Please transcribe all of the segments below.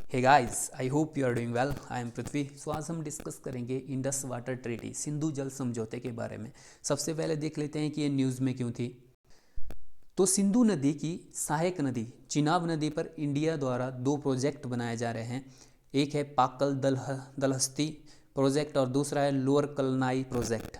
Hey guys, I hope you are doing well. I am Prithvi. So आज हम discuss करेंगे Indus water treaty, Sindhu जल समझौते के बारे में। सबसे पहले देख लेते हैं कि ये न्यूज़ में क्यों थी। तो सिंधु नदी की सहायक नदी चिनाब नदी पर इंडिया द्वारा दो प्रोजेक्ट बनाए जा रहे हैं। एक है पाकल दलहस्ती प्रोजेक्ट और दूसरा है लोअर कलनाई प्रोजेक्ट।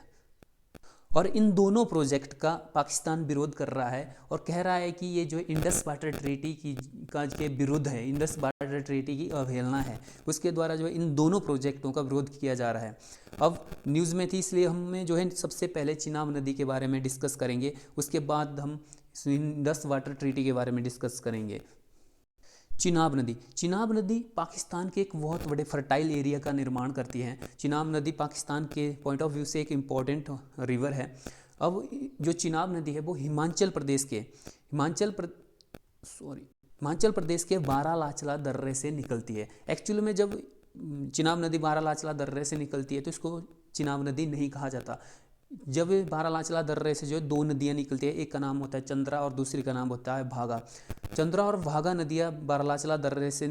और इन दोनों प्रोजेक्ट का पाकिस्तान विरोध कर रहा है और कह रहा है कि ये जो इंडस वाटर ट्रीटी की का के विरुद्ध है, इंडस वाटर ट्रीटी की अवहेलना है। उसके द्वारा जो है इन दोनों प्रोजेक्टों का विरोध किया जा रहा है। अब न्यूज़ में थी इसलिए हमें जो है सबसे पहले चिनाब नदी के बारे में डिस्कस करेंगे, उसके बाद हम इंडस वाटर ट्रीटी के बारे में डिस्कस करेंगे। चिनाब नदी पाकिस्तान के एक बहुत बड़े फर्टाइल एरिया का निर्माण करती है। चिनाब नदी पाकिस्तान के पॉइंट ऑफ व्यू से एक इम्पॉर्टेंट रिवर है। अब जो चिनाब नदी है वो हिमाचल प्रदेश के बारालाचला दर्रे से निकलती है। एक्चुअली में जब चिनाब नदी बारालाचला दर्रे से निकलती है तो इसको चिनाब नदी नहीं कहा जाता। जब बारालाचला दर्रे से जो दो नदियाँ निकलती है, एक का नाम होता है चंद्रा और दूसरी का नाम होता है भागा। चंद्रा और भागा नदियाँ बारालाचला दर्रे से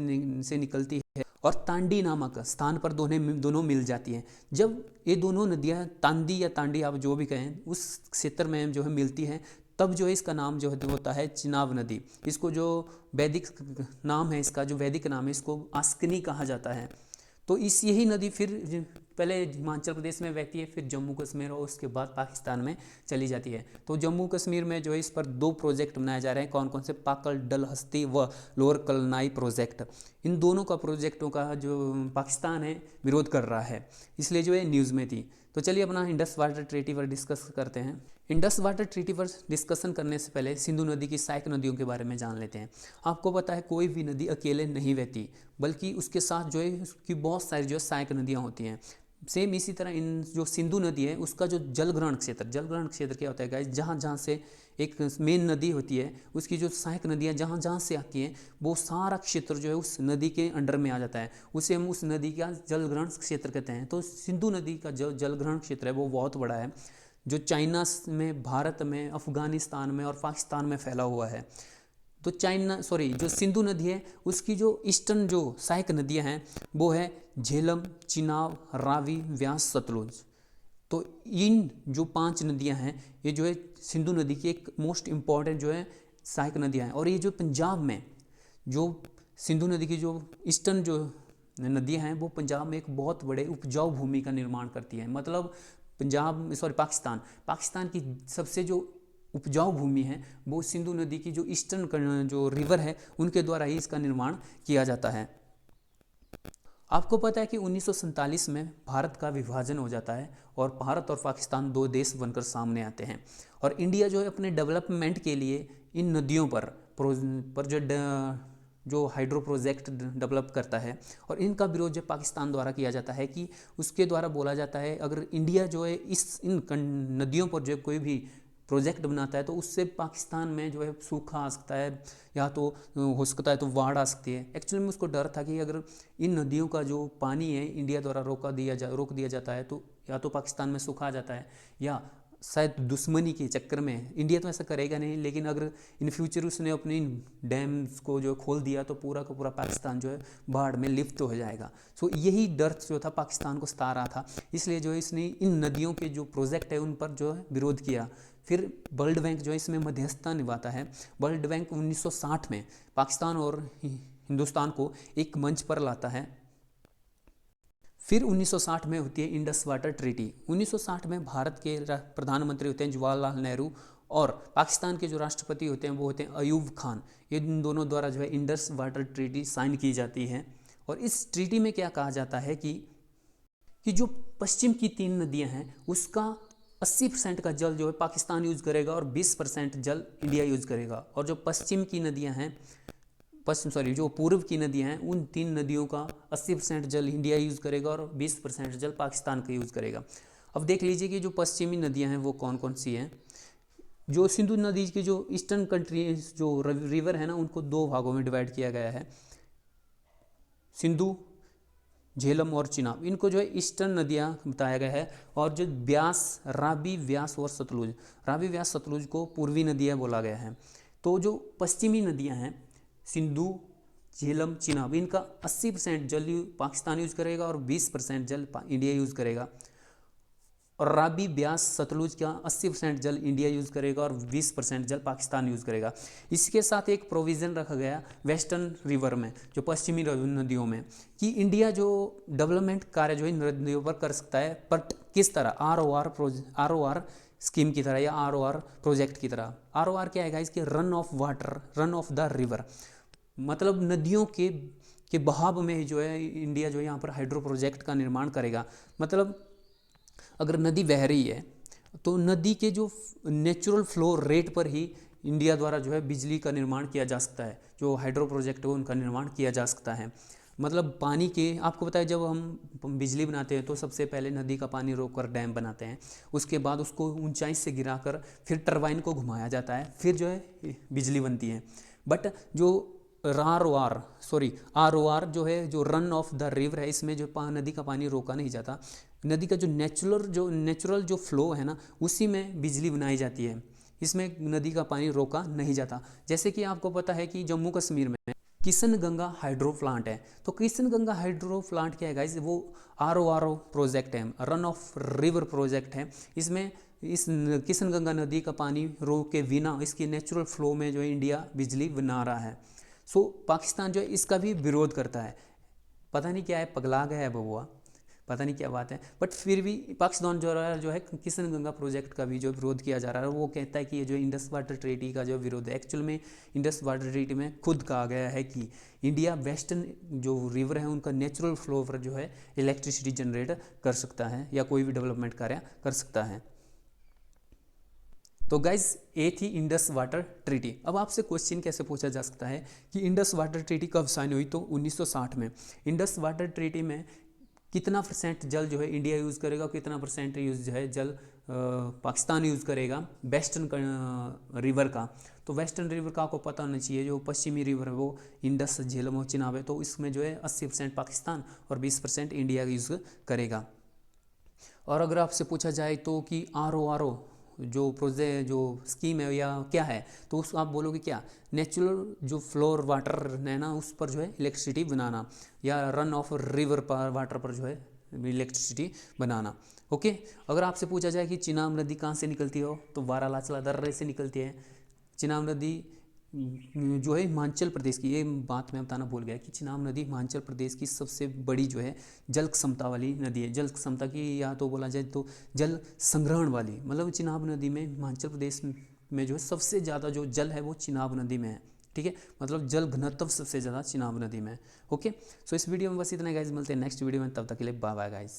निकलती है और तांडी नामक स्थान पर दोनों मिल जाती हैं। जब ये दोनों नदियाँ तांदी या तांडी आप जो भी कहें उस क्षेत्र में जो है मिलती हैं, तब जो है इसका नाम जो होता है चिनाब नदी। इसको जो वैदिक नाम है, इसका जो वैदिक नाम है, इसको आस्कनी कहा जाता है। तो इस यही नदी फिर पहले हिमाचल प्रदेश में बहती है, फिर जम्मू कश्मीर और उसके बाद पाकिस्तान में चली जाती है। तो जम्मू कश्मीर में जो है इस पर दो प्रोजेक्ट बनाए जा रहे हैं। कौन कौन से? पाकल डलहस्ती व लोअर कलनाई प्रोजेक्ट। इन दोनों का प्रोजेक्टों का जो पाकिस्तान है विरोध कर रहा है, इसलिए जो है न्यूज़ में थी। तो चलिए अपना इंडस वाटर ट्रीटी पर डिस्कस करते हैं। इंडस वाटर ट्रीटी पर डिस्कशन करने से पहले सिंधु नदी की सहायक नदियों के बारे में जान लेते हैं। आपको पता है कोई भी नदी अकेले नहीं बहती, बल्कि उसके साथ जो है उसकी बहुत सारी जो है सहायक नदियाँ होती हैं। सेम इसी तरह इन जो सिंधु नदी है उसका जो जलग्रहण क्षेत्र क्या होता है गाइस, जहाँ जहाँ से एक मेन नदी होती है उसकी जो सहायक नदियाँ जहाँ जहाँ से आती हैं वो सारा क्षेत्र जो है उस नदी के अंडर में आ जाता है। उसे हम उस नदी का जलग्रहण क्षेत्र कहते हैं। तो सिंधु नदी का जो जलग्रहण क्षेत्र है वो बहुत बड़ा है, जो चाइना में, भारत में, अफगानिस्तान में और पाकिस्तान में फैला हुआ है। तो जो सिंधु नदी है उसकी जो ईस्टर्न जो सहायक नदियां हैं वो है झेलम, चिनाब, रावी, व्यास, सतलुज। तो इन जो 5 नदियां हैं ये जो है सिंधु नदी की एक मोस्ट इम्पॉर्टेंट जो है सहायक नदियां हैं। और ये जो पंजाब में जो सिंधु नदी की जो ईस्टर्न जो नदियां हैं वो पंजाब में एक बहुत बड़े उपजाऊ भूमि का निर्माण करती है। मतलब पाकिस्तान की सबसे जो उपजाऊ भूमि है वो सिंधु नदी की जो ईस्टर्न जो रिवर है उनके द्वारा ही इसका निर्माण किया जाता है। आपको पता है कि 1947 में भारत का विभाजन हो जाता है और भारत और पाकिस्तान दो देश बनकर सामने आते हैं। और इंडिया जो है अपने डेवलपमेंट के लिए इन नदियों पर जो हाइड्रो प्रोजेक्ट डेवलप करता है और इनका विरोध जो पाकिस्तान द्वारा किया जाता है कि उसके द्वारा बोला जाता है अगर इंडिया जो है इन नदियों पर जो कोई भी प्रोजेक्ट बनाता है तो उससे पाकिस्तान में जो है सूखा आ सकता है, या तो हो सकता है तो बाढ़ आ सकती है। एक्चुअली में उसको डर था कि अगर इन नदियों का जो पानी है इंडिया द्वारा रोक दिया जाता है तो या तो पाकिस्तान में सूखा आ जाता है, या शायद दुश्मनी के चक्कर में इंडिया तो ऐसा करेगा नहीं, लेकिन अगर इन फ्यूचर उसने अपने डैम्स को जो खोल दिया तो पूरा का पूरा पाकिस्तान जो है बाढ़ में लिप्त हो जाएगा। सो यही डर जो था पाकिस्तान को सता रहा था, इसलिए जो है इसने इन नदियों के जो प्रोजेक्ट है उन पर जो है विरोध किया। फिर वर्ल्ड बैंक जो है इसमें मध्यस्थता निभाता है। वर्ल्ड बैंक 1960 में पाकिस्तान और हिंदुस्तान को एक मंच पर लाता है। फिर 1960 में होती है इंडस वाटर ट्रीटी। 1960 में भारत के प्रधानमंत्री होते हैं जवाहरलाल नेहरू, और पाकिस्तान के जो राष्ट्रपति होते हैं वो होते हैं अयूब खान। ये इन दोनों द्वारा जो है इंडस वाटर ट्रीटी साइन की जाती है। और इस ट्रीटी में क्या कहा जाता है कि जो पश्चिम की 3 नदियां हैं उसका 80% का जल जो है पाकिस्तान यूज़ करेगा और 20% जल इंडिया यूज़ करेगा। और जो जो पूर्व की नदियां हैं उन 3 नदियों का 80% जल इंडिया यूज़ करेगा और 20% जल पाकिस्तान का यूज़ करेगा। अब देख लीजिए कि जो पश्चिमी नदियां हैं वो कौन कौन सी हैं। जो सिंधु नदी की जो ईस्टर्न कंट्री जो रिवर है ना उनको 2 भागों में डिवाइड किया गया है, सिंधु, झेलम और चिनाब। इनको जो है ईस्टर्न नदियाँ बताया गया है। और जो रावी, व्यास और सतलुज को पूर्वी नदियाँ बोला गया है। तो जो पश्चिमी नदियाँ हैं सिंधु, झेलम, चिनाब, इनका 80% जल पाकिस्तान यूज़ करेगा और 20% जल इंडिया यूज़ करेगा। और राबी, ब्यास, सतलुज का 80% जल इंडिया यूज़ करेगा और 20% जल पाकिस्तान यूज़ करेगा। इसके साथ एक प्रोविज़न रखा गया वेस्टर्न रिवर में, जो पश्चिमी नदियों में, कि इंडिया जो डेवलपमेंट कार्य जो इन नदियों पर कर सकता है, बट किस तरह, ROR स्कीम की तरह या ROR प्रोजेक्ट की तरह। ROR क्या है इसके, run of water, run of the river, मतलब नदियों के बहाव में जो है इंडिया जो है यहाँ पर हाइड्रो प्रोजेक्ट का निर्माण करेगा। मतलब अगर नदी बह रही है तो नदी के जो नेचुरल फ्लो रेट पर ही इंडिया द्वारा जो है बिजली का निर्माण किया जा सकता है, जो हाइड्रो प्रोजेक्ट हो उनका निर्माण किया जा सकता है। मतलब पानी के, आपको पता है जब हम बिजली बनाते हैं तो सबसे पहले नदी का पानी रोककर डैम बनाते हैं, उसके बाद उसको ऊंचाई से गिराकर फिर टरबाइन को घुमाया जाता है, फिर जो है बिजली बनती है। बट जो ROR जो है, जो रन ऑफ द रिवर है, इसमें जो नदी का पानी रोका नहीं जाता, नदी का जो नेचुरल जो फ्लो है ना, उसी में बिजली बनाई जाती है, इसमें नदी का पानी रोका नहीं जाता। जैसे कि आपको पता है कि जम्मू कश्मीर में किशन गंगा हाइड्रो प्लांट है, तो किशन गंगा हाइड्रो प्लांट क्या है गाइस, वो ROR प्रोजेक्ट है, रन ऑफ रिवर प्रोजेक्ट है। इसमें इस किशन गंगा नदी का पानी रोके बिना इसके नेचुरल फ्लो में जो है इंडिया बिजली बना रहा है। सो पाकिस्तान जो है इसका भी विरोध करता है, पता नहीं क्या है, पगला गया है बबुआ, पता नहीं क्या बात है, बट फिर भी पाकिस्तान जो है किशन गंगा प्रोजेक्ट का भी जो विरोध किया जा रहा है, वो कहता है कि ये जो इंडस वाटर ट्रीटी का जो विरोध है, एक्चुअल में इंडस वाटर ट्रीटी में खुद कहा गया है कि इंडिया वेस्टर्न जो रिवर है उनका नेचुरल फ्लो पर जो है इलेक्ट्रिसिटी जनरेट कर सकता है या कोई भी डेवलपमेंट कार्य कर सकता है। तो गाइज ये थी इंडस वाटर ट्रीटी। अब आपसे क्वेश्चन कैसे पूछा जा सकता है कि इंडस वाटर ट्रीटी कब साइन हुई, तो 1960 में। इंडस वाटर ट्रीटी में कितना % जल जो है इंडिया यूज़ करेगा और कितना % यूज़ जो है जल पाकिस्तान यूज़ करेगा वेस्टर्न रिवर का। तो वेस्टर्न रिवर का आपको पता होना चाहिए, जो पश्चिमी रिवर है वो इंडस, झेलम और चिनाब है, तो इसमें जो है 80% पाकिस्तान और 20% इंडिया यूज़ करेगा। और अगर आपसे पूछा जाए तो कि ROR जो प्रोजेक्ट जो स्कीम है या क्या है, तो उस आप बोलोगे क्या, नेचुरल जो फ्लोर वाटर है ना उस पर जो है इलेक्ट्रिसिटी बनाना, या रन ऑफ रिवर पर वाटर पर जो है इलेक्ट्रिसिटी बनाना। ओके, अगर आपसे पूछा जाए कि चिनाब नदी कहाँ से निकलती हो, तो बारालाचला दर्रे से निकलती है। चिनाब नदी जो है हिमाचल प्रदेश की, ये बात मैं बताना भूल गया कि चिनाब नदी हिमाचल प्रदेश की सबसे बड़ी जो है जल क्षमता वाली नदी है। जल क्षमता की या तो बोला जाए तो जल संग्रहण वाली, मतलब चिनाब नदी में हिमाचल प्रदेश में जो है सबसे ज़्यादा जो जल है वो चिनाब नदी में है। ठीक है, मतलब जल घनत्व सबसे ज़्यादा चिनाब नदी में है। ओके, सो इस वीडियो में बस इतना गाइज, मिलते हैं नेक्स्ट वीडियो में, तब तक के लिए बाय बाय गाइज।